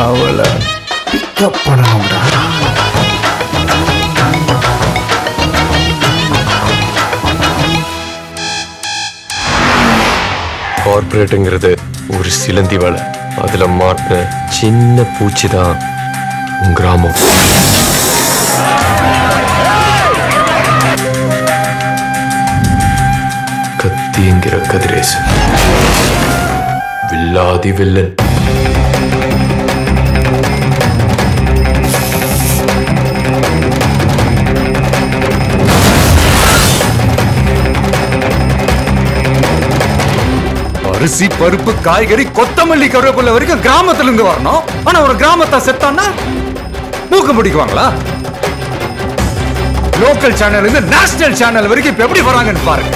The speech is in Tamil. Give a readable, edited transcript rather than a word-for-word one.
அவளை பிக்கப் பண்ணணும்டா. கார்பரேட்டுங்கிறது ஒரு சிலந்தி வேலை. அதுல மாட்டின சின்ன பூச்சி தான் உன் கிராமம். கத்திங்கிற கதிரேசு வில்லாதி வில்லன். அரிசி பருப்பு காய்கறி கொத்தமல்லி கருவேப்பிலை வரைக்கும் கிராமத்துல இருந்து வரணும். ஆனா ஒரு கிராமத்தை செத்தான்னா மூக்க முடிக்குவாங்களா? லோக்கல் சேனல் இருந்து நேஷனல் சேனல் வரைக்கும் இப்ப எப்படி வராங்கன்னு பாருங்க.